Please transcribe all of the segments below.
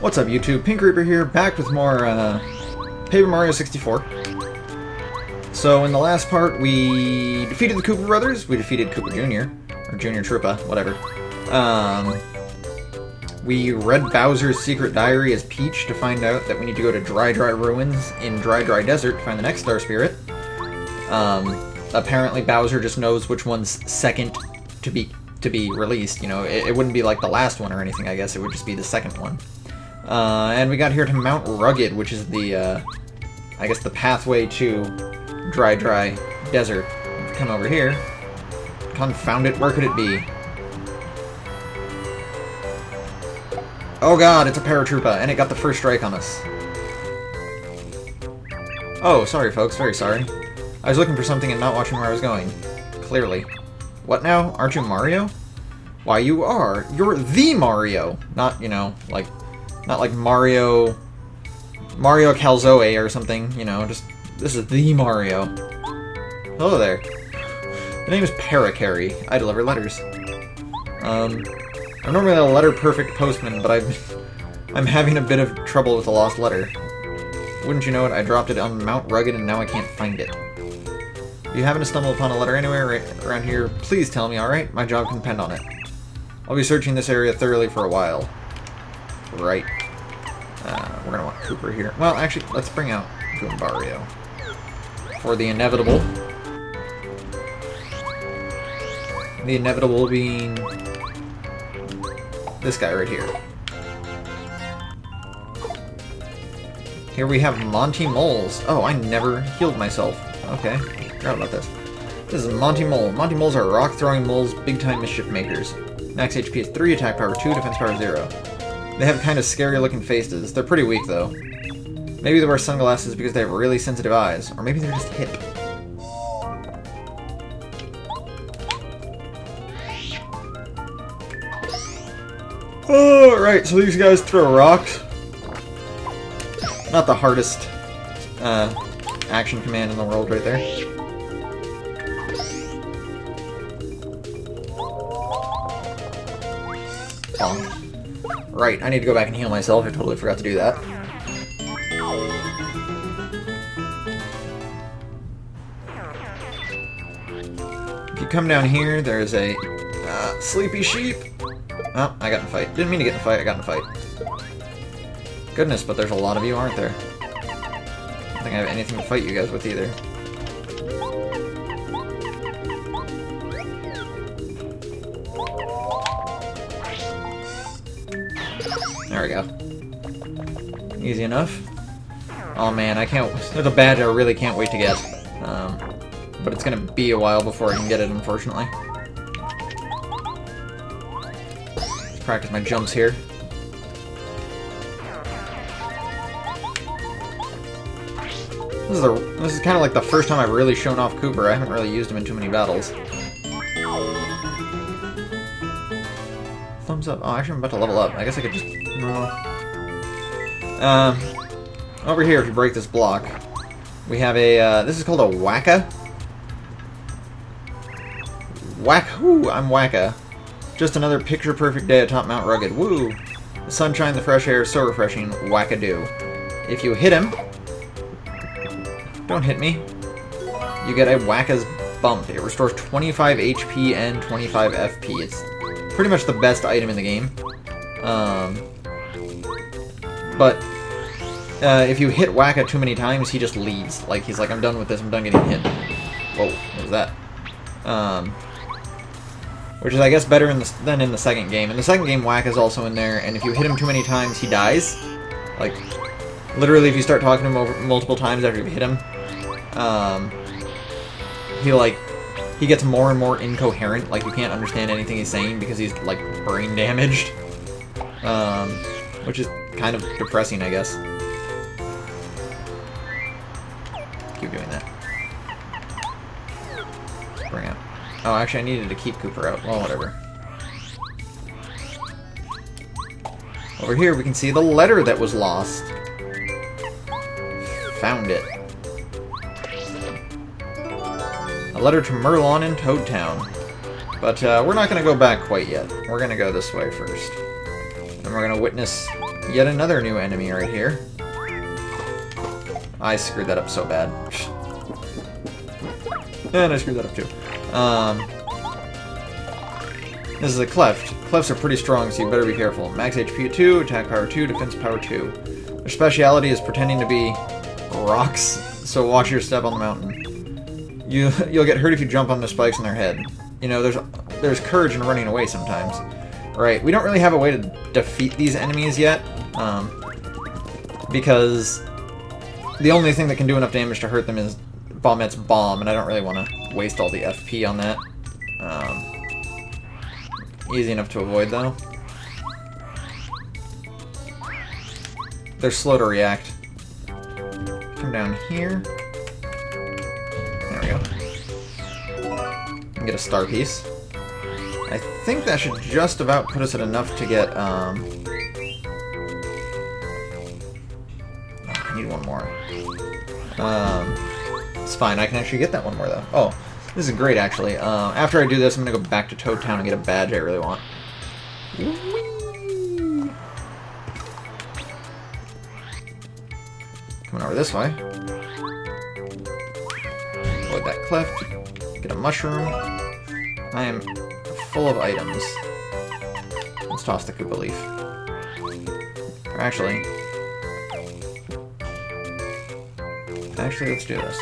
What's up, YouTube? Pink Reaper here, back with more Paper Mario 64. So in the last part, we defeated the Koopa Brothers. We defeated Koopa Jr. or Junior Troopa, whatever. We read Bowser's secret diary as Peach to find out that we need to go to Dry Ruins in Dry Desert to find the next Star Spirit. Apparently Bowser just knows which one's second to be released. You know, it wouldn't be like the last one or anything. I guess it would just be the second one. And we got here to Mount Rugged, which is the, I guess the pathway to Dry Desert. Come over here. Confound it, where could it be? Oh god, it's a Paratroopa, and it got the first strike on us. Oh, sorry folks, very sorry. I was looking for something and not watching where I was going. Clearly. What now? Aren't you Mario? Why, you are. You're the Mario! Not, you know, like... Not like Mario Calzoe or something, you know, just... This is the Mario. Hello there. The name is Parakarry. I deliver letters. I'm normally a letter-perfect postman, but I'm having a bit of trouble with a lost letter. Wouldn't you know it, I dropped it on Mount Rugged and now I can't find it. If you happen to stumble upon a letter anywhere right around here, please tell me, alright? My job can depend on it. I'll be searching this area thoroughly for a while. Right. We're gonna want Cooper here. Well, actually, let's bring out Goombario. For the inevitable. The inevitable being... this guy right here. Here we have Monty Moles. Oh, I never healed myself. Okay, forgot about this. This is Monty Mole. Monty Moles are rock-throwing moles, big-time mischief makers. Max HP is 3, attack power 2, defense power 0. They have kind of scary-looking faces. They're pretty weak, though. Maybe they wear sunglasses because they have really sensitive eyes, or maybe they're just hip. Oh, right, so these guys throw rocks. Not the hardest action command in the world right there. Oh. Right, I need to go back and heal myself. I totally forgot to do that. If you come down here, there's a sleepy sheep. Oh, I got in a fight. Didn't mean to get in a fight, I got in a fight. Goodness, but there's a lot of you, aren't there? I don't think I have anything to fight you guys with either. There we go. Easy enough. Oh man, I can't... There's a badge I really can't wait to get. But it's gonna be a while before I can get it, unfortunately. Let's practice my jumps here. This is kind of like the first time I've really shown off Cooper. I haven't really used him in too many battles. Thumbs up. Oh, actually I'm about to level up. I guess I could just... No. Over here, if you break this block, we have a, this is called a Wacka. Whoo! I'm Wacka. Just another picture-perfect day atop Mount Rugged. Woo! The sunshine, the fresh air, so refreshing. Wackadoo. If you hit him... Don't hit me. You get a Wacka's Bump. It restores 25 HP and 25 FP. It's pretty much the best item in the game. But if you hit Wacka too many times, he just leaves. Like, he's like, I'm done with this, I'm done getting hit. Whoa, what was that? Which is, I guess, better than in the second game. In the second game, Wacka's also in there, and if you hit him too many times, he dies. Like, literally, if you start talking to him over multiple times after you hit him, he gets more and more incoherent. Like, you can't understand anything he's saying because he's, like, brain damaged. Which is kind of depressing, I guess. Keep doing that. Bring out. Oh, actually, I needed to keep Cooper out. Well, whatever. Over here, we can see the letter that was lost. Found it. A letter to Merlon in Toad Town. But we're not going to go back quite yet. We're going to go this way first. And we're going to witness Yet another new enemy right here. I screwed that up so bad. And I screwed that up too. This is a Cleft. Clefts are pretty strong, so you better be careful. Max HP 2, attack power 2, defense power 2. Their speciality is pretending to be rocks, so watch your step on the mountain. You'll get hurt if you jump on the spikes on their head. You know, there's courage in running away sometimes. Right, we don't really have a way to defeat these enemies yet, because the only thing that can do enough damage to hurt them is Bommette's Bomb, and I don't really want to waste all the FP on that. Easy enough to avoid, though. They're slow to react. Come down here. There we go. And get a star piece. I think that should just about put us at enough to get, I need one more. It's fine, I can actually get that one more, though. Oh, this is great, actually. After I do this, I'm gonna go back to Toad Town and get a badge I really want. Whee! Coming over this way. Avoid that cleft. Get a mushroom. I am full of items. Let's toss the Koopa Leaf. Or actually, let's do this.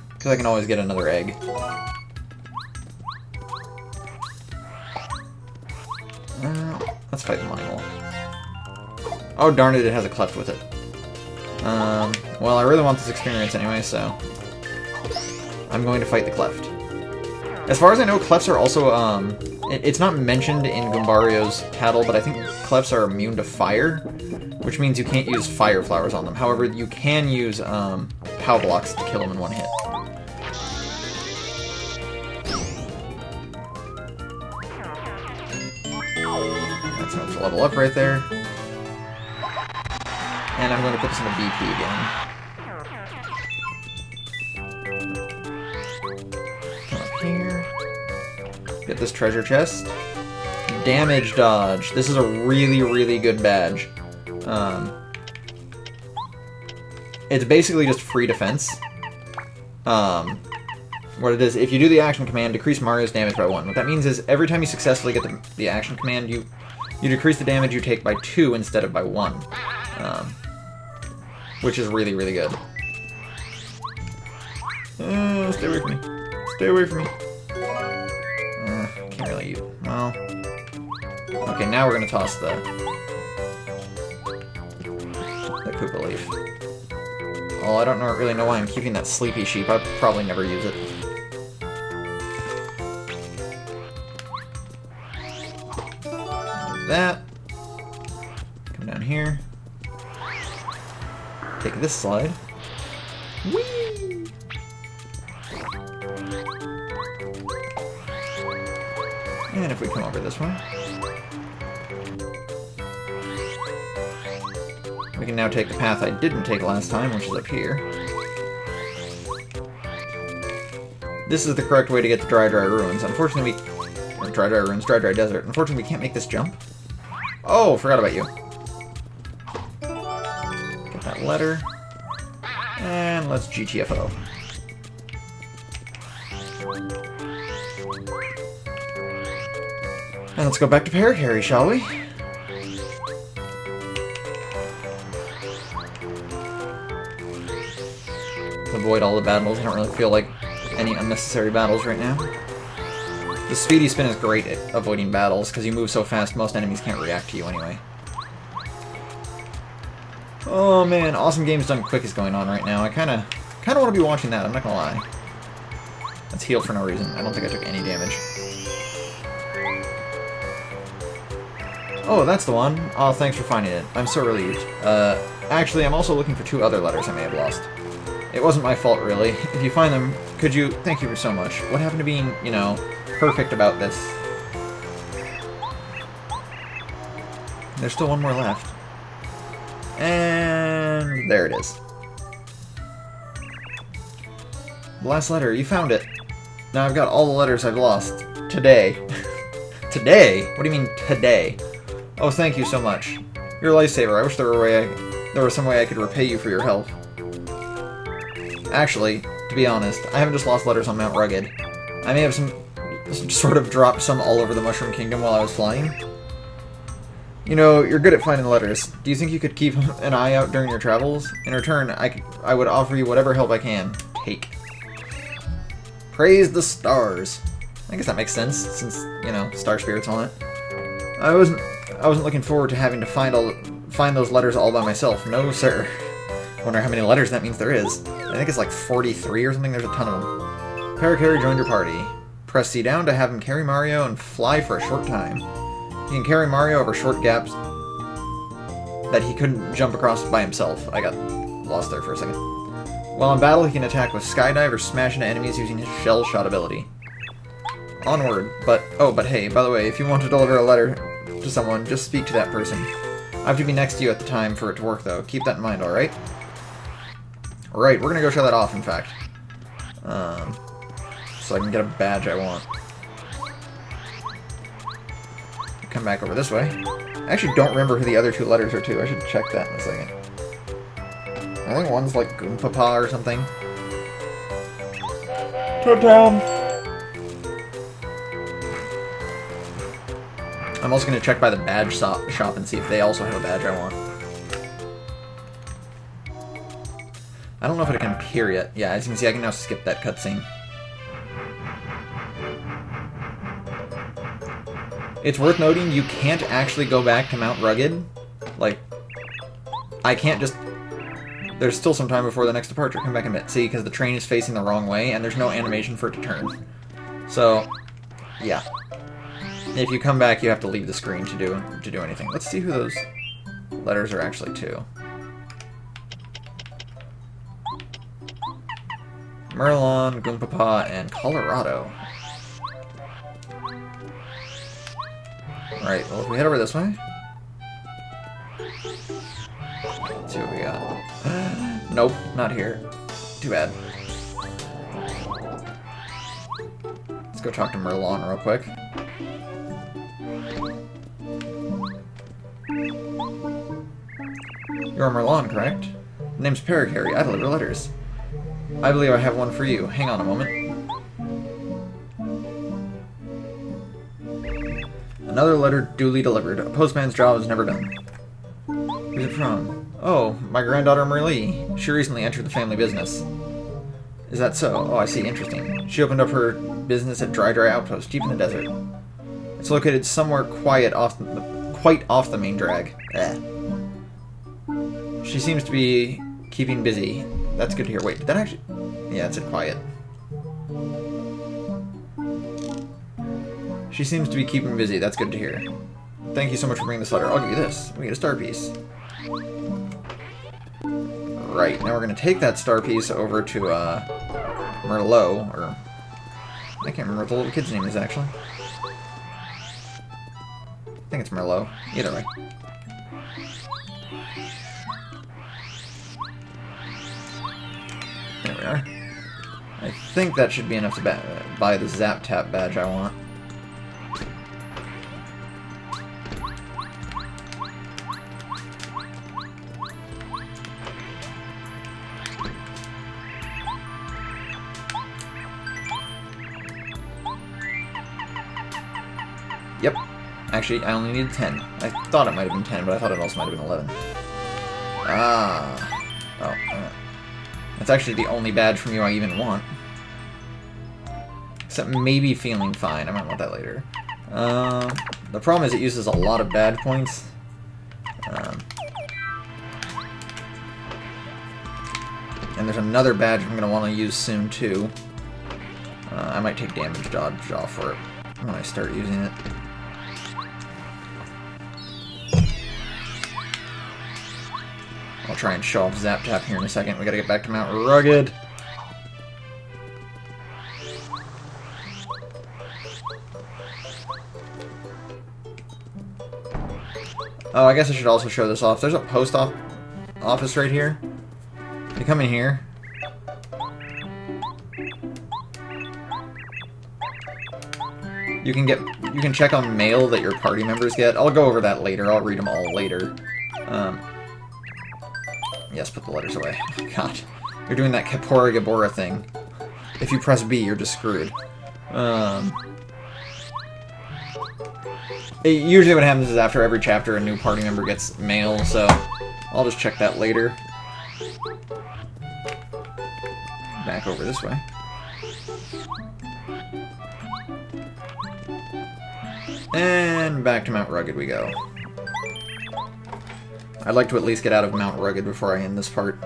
Because I can always get another egg. Let's fight the Money Mole. Oh darn it, it has a cleft with it. Well, I really want this experience anyway, so I'm going to fight the cleft. As far as I know, clefts are also, it's not mentioned in Goombario's paddle, but I think clefts are immune to fire, which means you can't use fire flowers on them. However, you can use, POW blocks to kill them in one hit. That's enough to level up right there. And I'm going to put this in a BP again. Come up here. Get this treasure chest. Damage dodge. This is a really, really good badge. It's basically just free defense. What it is, if you do the action command, decrease Mario's damage by 1. What that means is every time you successfully get the action command, you decrease the damage you take by 2 instead of by 1. Which is really, really good. Stay away from me. Stay away from me. Can't really use. Well. Okay, now we're gonna toss the Koopa Leaf. Oh, I don't really know why I'm keeping that Sleepy Sheep. I'd probably never use it. That. Come down here. Take this slide. Whee! And if we come over this way, we can now take the path I didn't take last time, which is up here. This is the correct way to get to Dry Ruins. Unfortunately, or Dry Ruins, Dry Desert. Unfortunately, we can't make this jump. Oh, forgot about you. Get that letter. And let's GTFO. And let's go back to Parakarry, shall we? Avoid all the battles. I don't really feel like any unnecessary battles right now. The Speedy Spin is great at avoiding battles, because you move so fast most enemies can't react to you anyway. Oh man, Awesome Games Done Quick is going on right now. I kinda want to be watching that, I'm not gonna lie. Let's heal for no reason. I don't think I took any damage. Oh, that's the one. Oh, thanks for finding it. I'm so relieved. Actually, I'm also looking for 2 other letters I may have lost. It wasn't my fault, really. If you find them, could you... Thank you so much. What happened to being, you know, perfect about this? There's still one more left. And... there it is. The last letter. You found it. Now I've got all the letters I've lost. Today. Today? What do you mean, today? Oh, thank you so much. You're a lifesaver. I wish there was some way I could repay you for your help. Actually, to be honest, I haven't just lost letters on Mount Rugged. I may have sort of dropped some all over the Mushroom Kingdom while I was flying. You know, you're good at finding letters. Do you think you could keep an eye out during your travels? In return, I would offer you whatever help I can. Take. Praise the stars. I guess that makes sense, since, you know, star spirits on it. I wasn't looking forward to having to find those letters all by myself. No, sir. Wonder how many letters that means there is. I think it's like 43 or something. There's a ton of them. Parakarry joined your party. Press C down to have him carry Mario and fly for a short time. He can carry Mario over short gaps that he couldn't jump across by himself. I got lost there for a second. While in battle, he can attack with Skydive or smash into enemies using his Shell Shot ability. Onward, but hey, by the way, if you want to deliver a letter to someone, just speak to that person. I have to be next to you at the time for it to work, though. Keep that in mind, alright? Alright, we're gonna go show that off, in fact. So I can get a badge I want. Come back over this way. I actually don't remember who the other two letters are to. I should check that in a second. I think one's like Goompapa or something. Go down! I'm also going to check by the badge shop and see if they also have a badge I want. I don't know if it can appear yet. Yeah, as you can see, I can now skip that cutscene. It's worth noting you can't actually go back to Mount Rugged. Like, I can't just... There's still some time before the next departure. Come back in a minute. See, because the train is facing the wrong way, and there's no animation for it to turn. So, yeah. If you come back, you have to leave the screen to do anything. Let's see who those letters are actually to. Merlon, Goompapa, and Colorado. Alright, well, if we head over this way... Let's see what we got. Nope, not here. Too bad. Let's go talk to Merlon real quick. You're Merlon, correct? The name's Parakarry. I deliver letters. I believe I have one for you. Hang on a moment. Another letter duly delivered. A postman's job is never done. Who's it from? Oh, my granddaughter Merlee. She recently entered the family business. Is that so? Oh, I see. Interesting. She opened up her business at Dry Outpost, deep in the desert. It's located somewhere quite off the main drag. She seems to be keeping busy. That's good to hear. Wait, did that actually... Yeah, it said quiet. She seems to be keeping busy. That's good to hear. Thank you so much for bringing this letter. I'll give you this. We get a star piece. Right, now we're going to take that star piece over to Merlot, or... I can't remember what the little kid's name is, actually. I think it's Merlot. Either way. There we are. I think that should be enough to buy the Zap Tap badge I want. Yep. Actually, I only needed 10. I thought it might have been 10, but I thought it also might have been 11. Ah. Oh, that's actually the only badge from you I even want. Except maybe feeling fine. I might want that later. The problem is it uses a lot of badge points. And there's another badge I'm going to want to use soon, too. I might take damage dodge off for it when I start using it. I'll try and show off Zap Tap here in a second. We gotta get back to Mount Rugged. Oh, I guess I should also show this off. There's a post office right here. You come in here. You can get you can check on mail that your party members get. I'll go over that later. I'll read them all later. Yes, put the letters away. God, you're doing that Kapora Gabora thing. If you press B, you're just screwed. Usually what happens is after every chapter, a new party member gets mail, so I'll just check that later. Back over this way. And back to Mount Rugged we go. I'd like to at least get out of Mount Rugged before I end this part.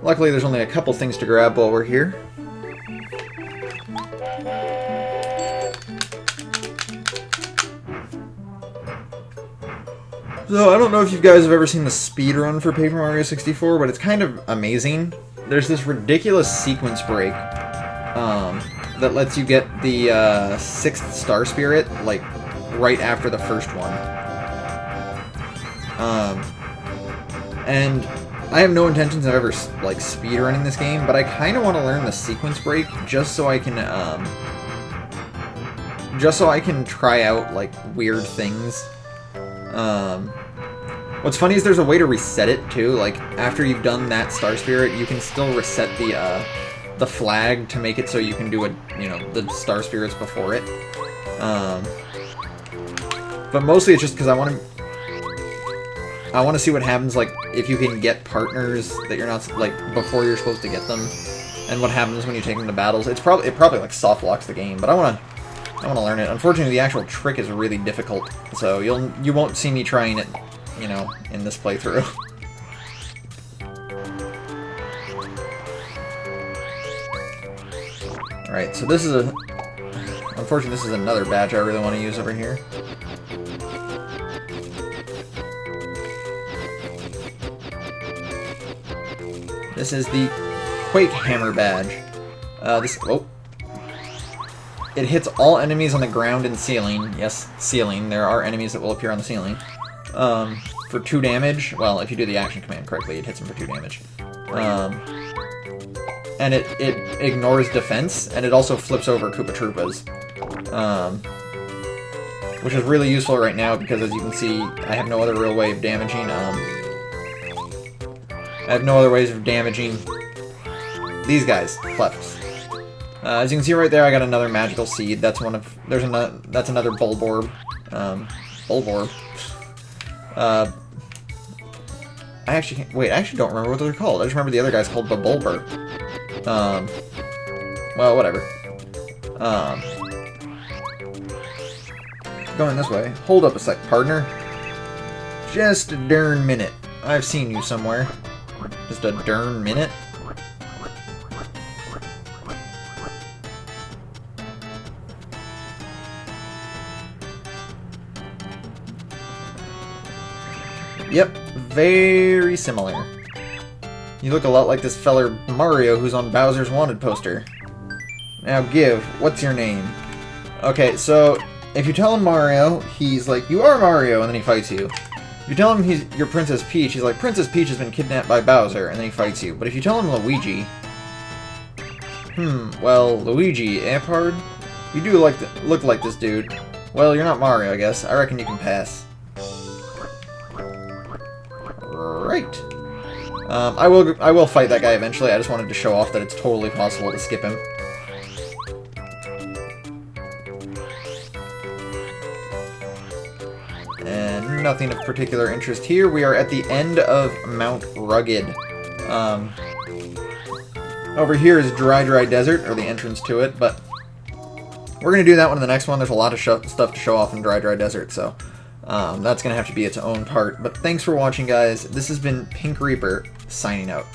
Luckily, there's only a couple things to grab while we're here. So, I don't know if you guys have ever seen the speedrun for Paper Mario 64, but it's kind of amazing. There's this ridiculous sequence break that lets you get the 6th Star Spirit, like, right after the first one. And I have no intentions of ever, like, speedrunning this game, but I kind of want to learn the sequence break just so I can try out, like, weird things. What's funny is there's a way to reset it, too. Like, after you've done that Star Spirit, you can still reset the flag to make it so you can do the Star Spirits before it. But mostly it's just because I want to see what happens, like, if you can get partners that you're not, like, before you're supposed to get them, and what happens when you take them to battles. It probably like soft locks the game, but I want to learn it. Unfortunately, the actual trick is really difficult, so you won't see me trying it, in this playthrough. Alright, so this is unfortunately, this is another badge I really want to use over here. This is the Quake Hammer badge. It hits all enemies on the ground and ceiling. Yes, ceiling. There are enemies that will appear on the ceiling. For 2 damage. Well, if you do the action command correctly, it hits them for 2 damage. And it ignores defense, and it also flips over Koopa Troopas. Which is really useful right now, because as you can see, I have no other real way of damaging, I have no other ways of damaging these guys, Clefts. As you can see right there, I got another magical seed. That's that's another Bulborb. Bulborb. I actually don't remember what they're called. I just remember the other guy's called Bulber. Well, whatever. Going this way. Hold up a sec, partner. Just a darn minute. I've seen you somewhere. Just a darn minute. Yep, very similar. You look a lot like this feller Mario who's on Bowser's Wanted poster. Now give, what's your name? Okay, so if you tell him Mario, he's like, you are Mario, and then he fights you. If you tell him you're Princess Peach, he's like, Princess Peach has been kidnapped by Bowser, and then he fights you. But if you tell him Luigi... well, Luigi, eh, pard? You do look like this dude. Well, you're not Mario, I guess. I reckon you can pass. Right. I will fight that guy eventually. I just wanted to show off that it's totally possible to skip him. And nothing of particular interest here. We are at the end of Mount Rugged. Over here is Dry Desert, or the entrance to it, but we're going to do that one in the next one. There's a lot of stuff to show off in Dry Desert, so that's going to have to be its own part. But thanks for watching, guys. This has been Pink Reaper, signing out.